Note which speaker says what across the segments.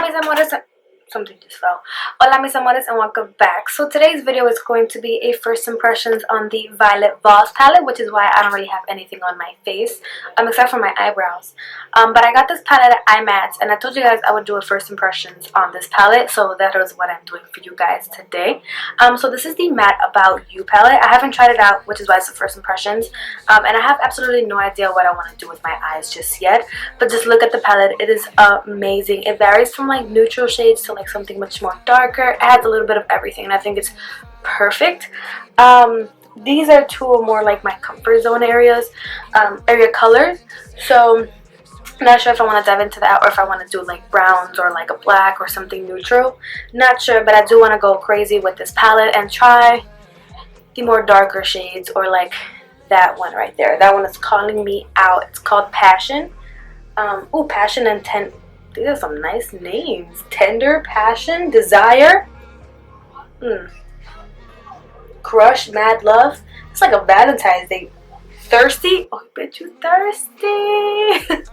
Speaker 1: Hola mis amores, something just fell. Hola mis amores and welcome back. So today's video is going to be a first impressions on the Violet Voss palette, which is why I don't really have anything on my face, except for my eyebrows. But I got this palette at IMATS, and I told you guys I would do a first impressions on this palette, so that is what I'm doing for you guys today. So this is the Matte About You palette. I haven't tried it out, which is why it's the first impressions, and I have absolutely no idea what I want to do with my eyes just yet. But just look at the palette; it is amazing. It varies from like neutral shades to like something much more darker. It has a little bit of everything, and I think it's perfect. These are two more like my comfort zone area colors, so I'm not sure if I want to dive into that or if I want to do like browns or like a black or something neutral. Not sure, but I do want to go crazy with this palette and try the more darker shades, or like that one right there. That one is calling me out. It's called Passion. Oh, Passion and These are some nice names. Tender, Passion, Desire, Crush, Mad Love. It's like a Valentine's Day. Thirsty. Oh, I bet you thirsty.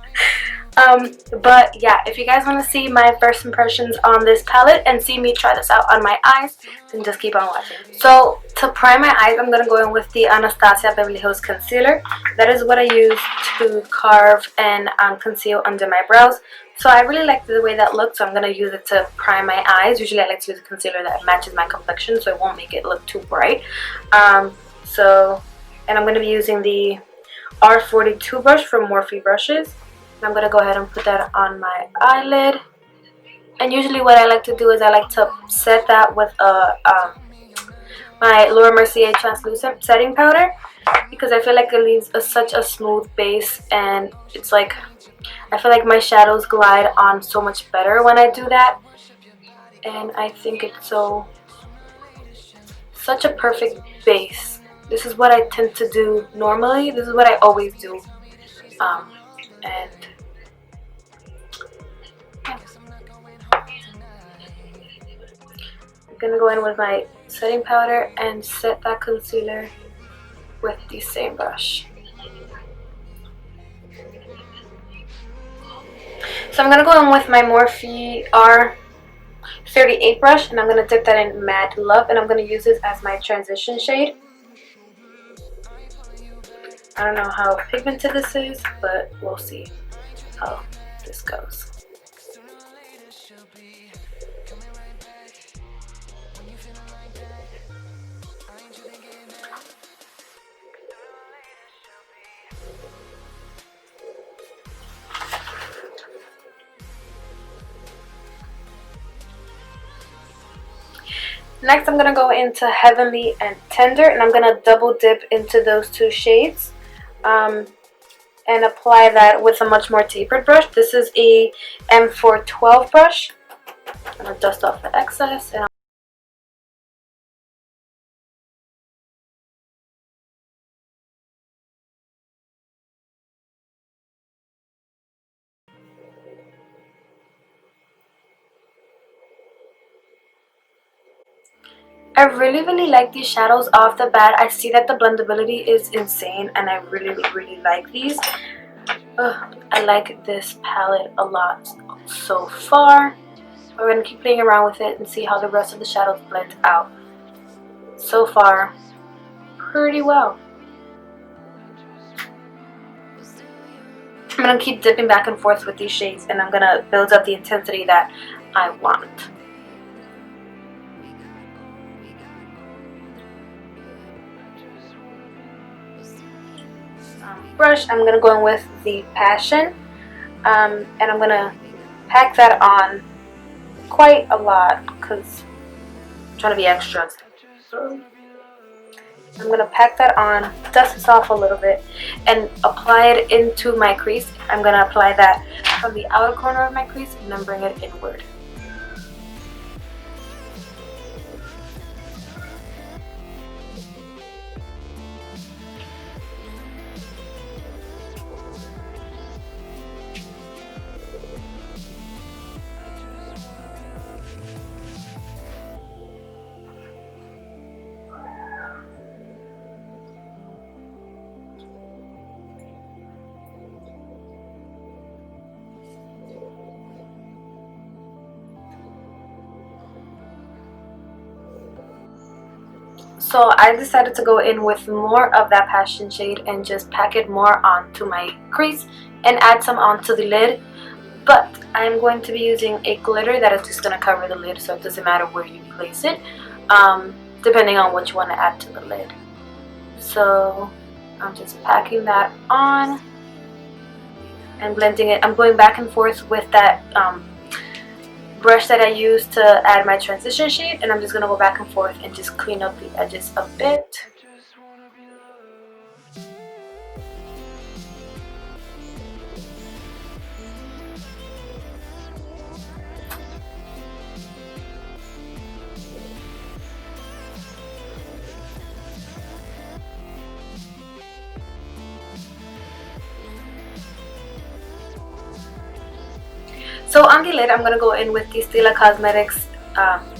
Speaker 1: But yeah, if you guys want to see my first impressions on this palette and see me try this out on my eyes, then just keep on watching. So to prime my eyes, I'm going to go in with the Anastasia Beverly Hills concealer. That is what I use to carve and conceal under my brows. So I really like the way that looks, so I'm going to use it to prime my eyes. Usually I like to use a concealer that matches my complexion, so it won't make it look too bright. And I'm going to be using the R42 brush from Morphe Brushes. I'm going to go ahead and put that on my eyelid. And usually what I like to do is I like to set that with my Laura Mercier translucent setting powder, because I feel like it leaves such a smooth base, and it's like I feel like my shadows glide on so much better when I do that. And I think it's such a perfect base. This is what I tend to do normally. This is what I always do. And I'm gonna go in with my setting powder and set that concealer with the same brush. So I'm gonna go in with my Morphe R38 brush, and I'm gonna dip that in Mad Love, and I'm gonna use this as my transition shade. I don't know how pigmented this is, but we'll see how this goes. Next, I'm going to go into Heavenly and Tender, and I'm going to double dip into those two shades and apply that with a much more tapered brush. This is a M412 brush. I'm going to dust off the excess. And I really like these shadows off the bat. I see that the blendability is insane, and I really like these. I like this palette a lot so far. We're going to keep playing around with it and see how the rest of the shadows blend out. So far, pretty well. I'm going to keep dipping back and forth with these shades, and I'm going to build up the intensity that I want. Brush, I'm going to go in with the Passion, and I'm going to pack that on quite a lot because I'm trying to be extra. So I'm going to pack that on, dust this off a little bit, and apply it into my crease. I'm going to apply that from the outer corner of my crease and then bring it inward. So I decided to go in with more of that passion shade and just pack it more onto my crease and add some onto the lid. But I'm going to be using a glitter that is just going to cover the lid, so it doesn't matter where you place it, depending on what you want to add to the lid. So I'm just packing that on and blending it. I'm going back and forth with that brush that I used to add my transition shade, and I'm just going to go back and forth and just clean up the edges a bit. So on the lid, I'm going to go in with the Stila Cosmetics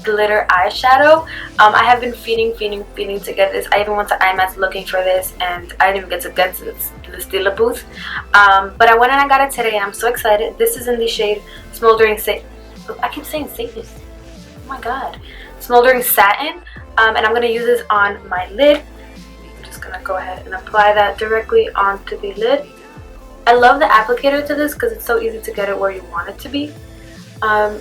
Speaker 1: glitter eyeshadow. I have been feeling to get this. I even went to IMAX looking for this, and I didn't even get to the Stila booth. But I went and I got it today, and I'm so excited. This is in the shade Smoldering I keep saying Satin. Oh my god. Smoldering Satin. And I'm going to use this on my lid. I'm just going to go ahead and apply that directly onto the lid. I love the applicator to this because it's so easy to get it where you want it to be. And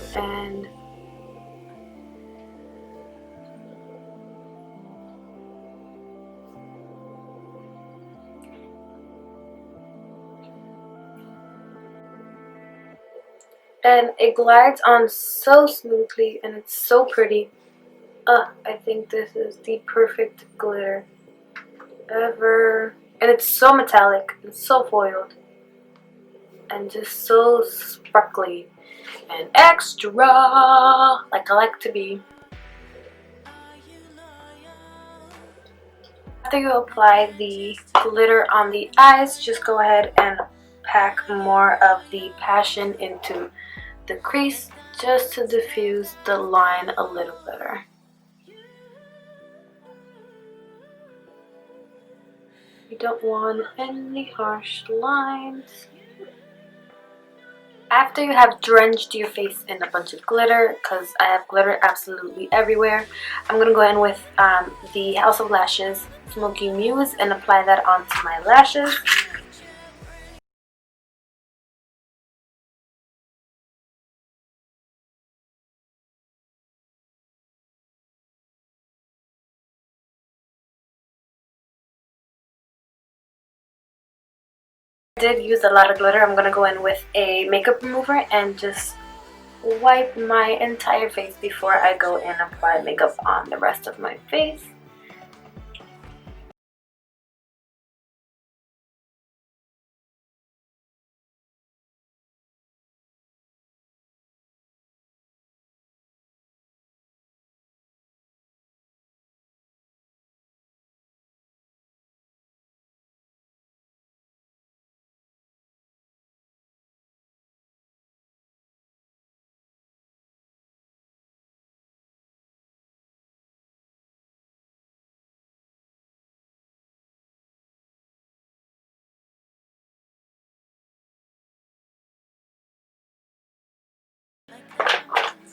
Speaker 1: it glides on so smoothly and it's so pretty. I think this is the perfect glitter ever. And it's so metallic and so foiled and just so sparkly and extra, like I like to be. After you apply the glitter on the eyes, just go ahead and pack more of the passion into the crease just to diffuse the line a little better. You don't want any harsh lines. After you have drenched your face in a bunch of glitter, because I have glitter absolutely everywhere, I'm going to go in with the House of Lashes Smokey Muse and apply that onto my lashes. I did use a lot of glitter. I'm going to go in with a makeup remover and just wipe my entire face before I go and apply makeup on the rest of my face.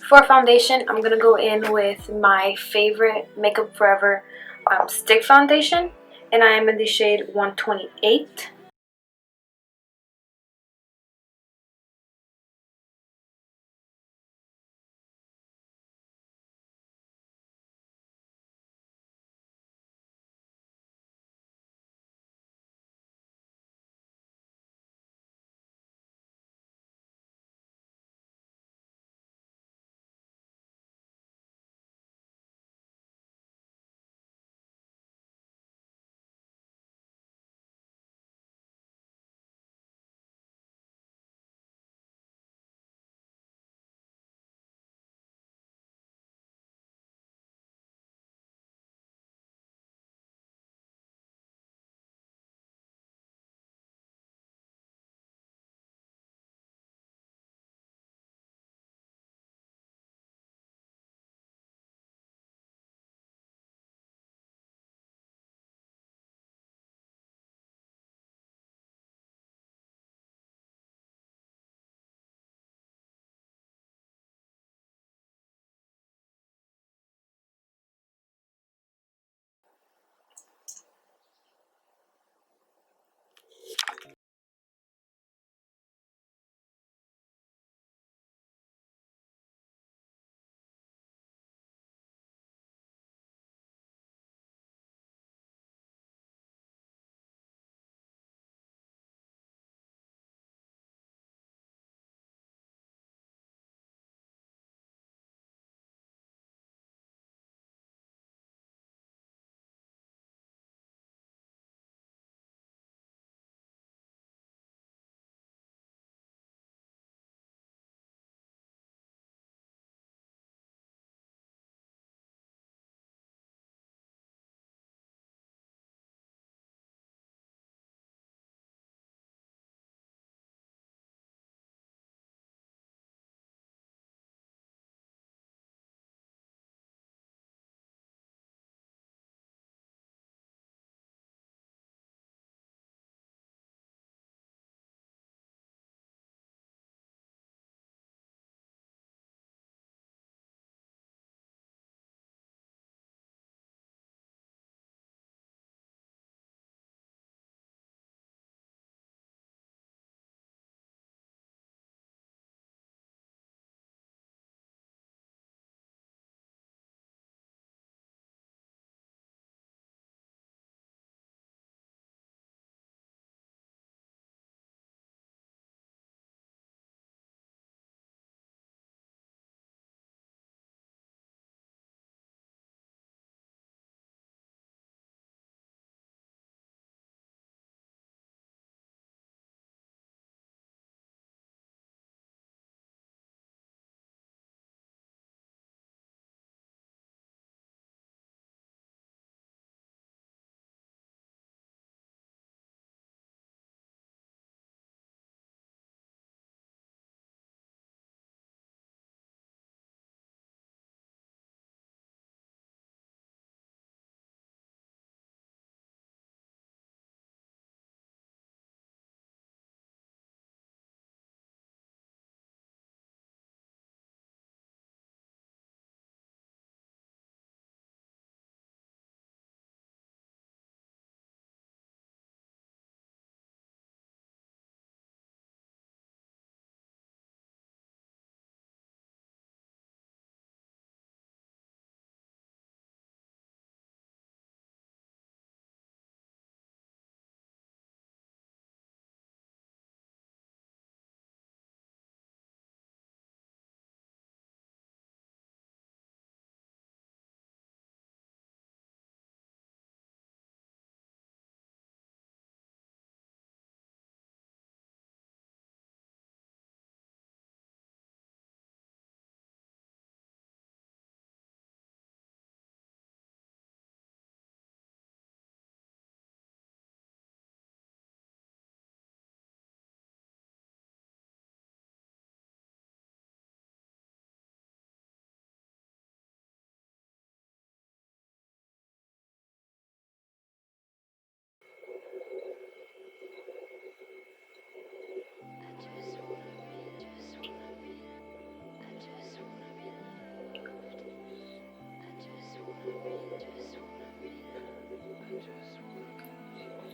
Speaker 1: For foundation, I'm going to go in with my favorite Makeup Forever stick foundation, and I am in the shade 128.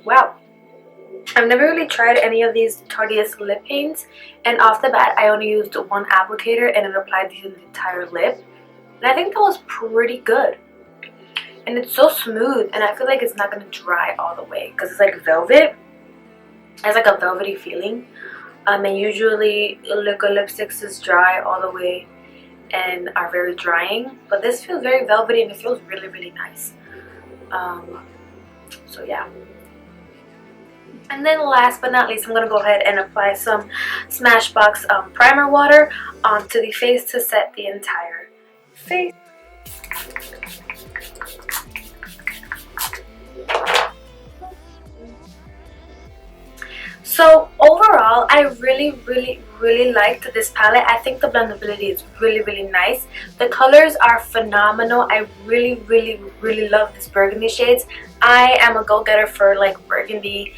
Speaker 1: wow. I've never really tried any of these Tartest lip paints, and off the bat I only used one applicator and it applied to the entire lip, and I think that was pretty good. And it's so smooth, and I feel like it's not going to dry all the way because it's like velvet. It has like a velvety feeling, and usually liquid lipsticks is dry all the way and are very drying, but this feels very velvety and it feels really, really nice. So yeah. And then last but not least, I'm going to go ahead and apply some Smashbox primer water onto the face to set the entire face. So overall, I really liked this palette. I think the blendability is really nice. The colors are phenomenal. I really love this burgundy shades. I am a go-getter for like burgundy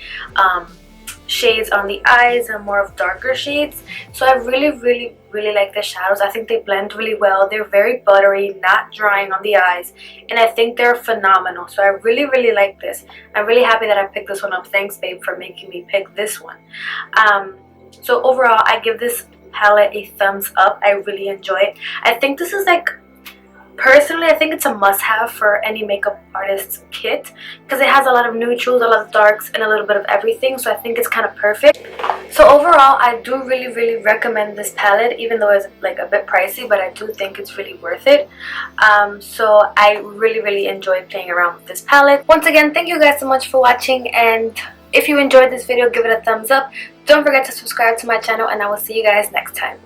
Speaker 1: shades on the eyes and more of darker shades. So I really like the shadows. I think they blend really well. They're very buttery, not drying on the eyes, and I think they're phenomenal. So I really like this. I'm really happy that I picked this one up. Thanks, babe, for making me pick this one. So overall, I give this palette a thumbs up. I really enjoy it. I think this is like, personally, I think it's a must-have for any makeup artist's kit because it has a lot of neutrals, a lot of darks, and a little bit of everything. So I think it's kind of perfect. So overall, I do really recommend this palette, even though it's like a bit pricey, but I do think it's really worth it. So I really enjoyed playing around with this palette. Once again, thank you guys so much for watching, and if you enjoyed this video, give it a thumbs up. Don't forget to subscribe to my channel, and I will see you guys next time.